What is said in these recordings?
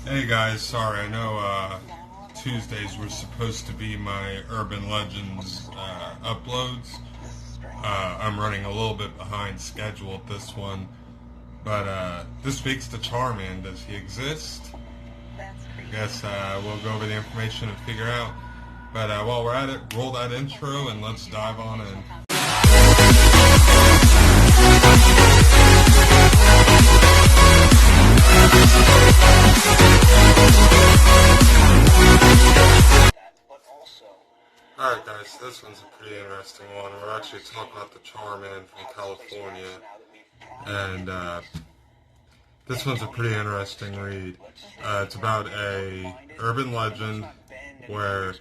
Hey guys, sorry, I know Tuesdays were supposed to be my Urban Legends uploads. I'm running a little bit behind schedule at this one, but this week's the Char Man. Does he exist? I guess we'll go over the information and figure out. But while we're at it, roll that intro and let's dive on in. Alright guys, so this one's a pretty interesting one. We're actually talking about the Char Man from California. And this one's a pretty interesting read. It's about a urban legend where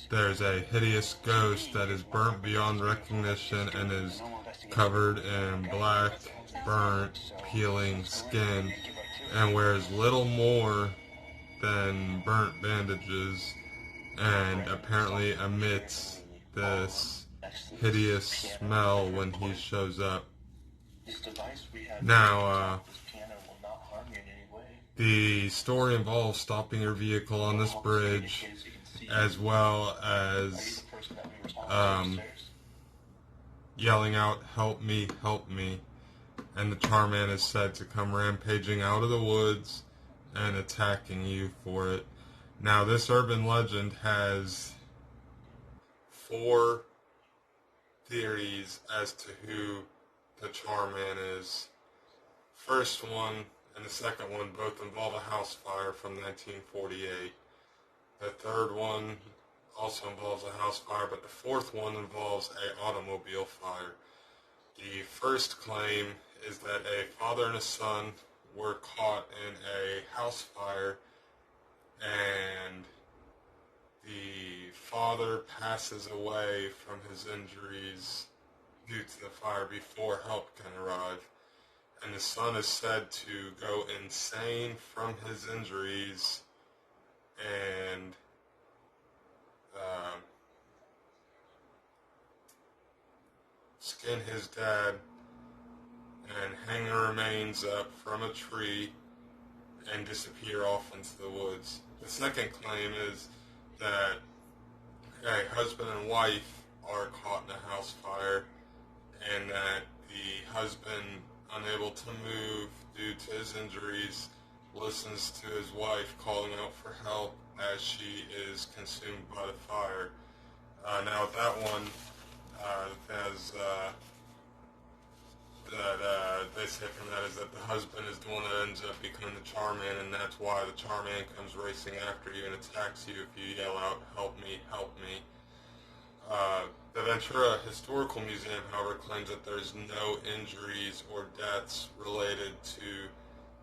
there's a hideous ghost that is burnt beyond recognition and is covered in black, burnt, peeling skin and wears little more than burnt bandages and apparently emits this hideous smell when he shows up. Now, the story involves stopping your vehicle on this bridge as well as yelling out, "Help me, help me." And the Char Man is said to come rampaging out of the woods and attacking you for it. Now, this urban legend has 4 theories as to who the Char Man is. First one and the second one both involve a house fire from 1948. The third one also involves a house fire, but the fourth one involves an automobile fire. The first claim is that a father and a son were caught in a house fire and the father passes away from his injuries due to the fire before help can arrive. And the son is said to go insane from his injuries and skin his dad and hang the remains up from a tree and disappear off into the woods. The second claim is that a husband and wife are caught in a house fire and that the husband, unable to move due to his injuries, listens to his wife calling out for help as she is consumed by the fire. Now that one they say from that is that the husband is the one that ends up becoming the Char Man, and that's why the Char Man comes racing after you and attacks you if you yell out, "Help me, help me." The Ventura Historical Museum, however, claims that there's no injuries or deaths related to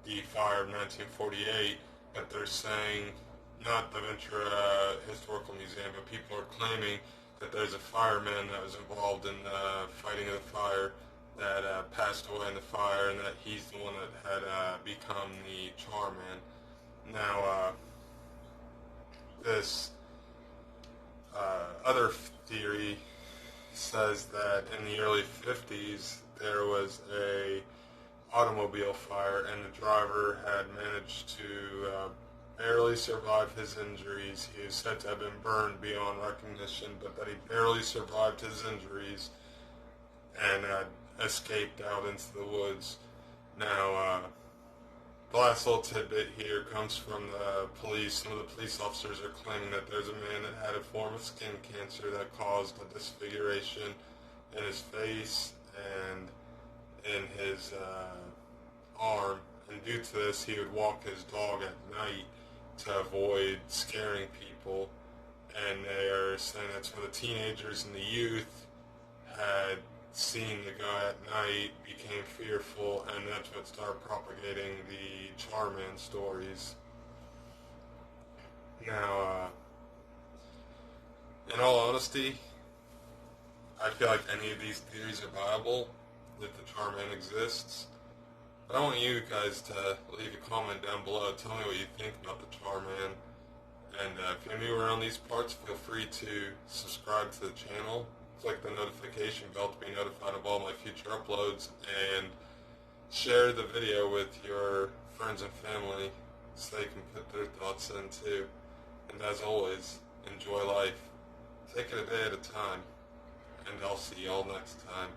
the fire of 1948, but they're saying, not the Ventura Historical Museum, but people are claiming that there's a fireman that was involved in the fighting of the fire that passed away in the fire, and that he's the one that had become the Char Man. Now, this other theory says that in the early 50s there was a automobile fire and the driver had managed to barely survive his injuries. He is said to have been burned beyond recognition, but that he barely survived his injuries and escaped out into the woods. Now, the last little tidbit here comes from the police. Some of the police officers are claiming that there's a man that had a form of skin cancer that caused a disfiguration in his face and in his arm, and due to this he would walk his dog at night to avoid scaring people, and they are saying that some of the teenagers and the youth had seen the guy at night, became fearful, and that's what started propagating the Char Man stories. Now, in all honesty, I feel like any of these theories are viable, that the Char Man exists. But I want you guys to leave a comment down below. Tell me what you think about the Char Man. And if you're new around these parts, feel free to subscribe to the channel. Click the notification bell to be notified of all my future uploads. And share the video with your friends and family. so they can put their thoughts in too. And as always, enjoy life. Take it a day at a time. And I'll see y'all next time.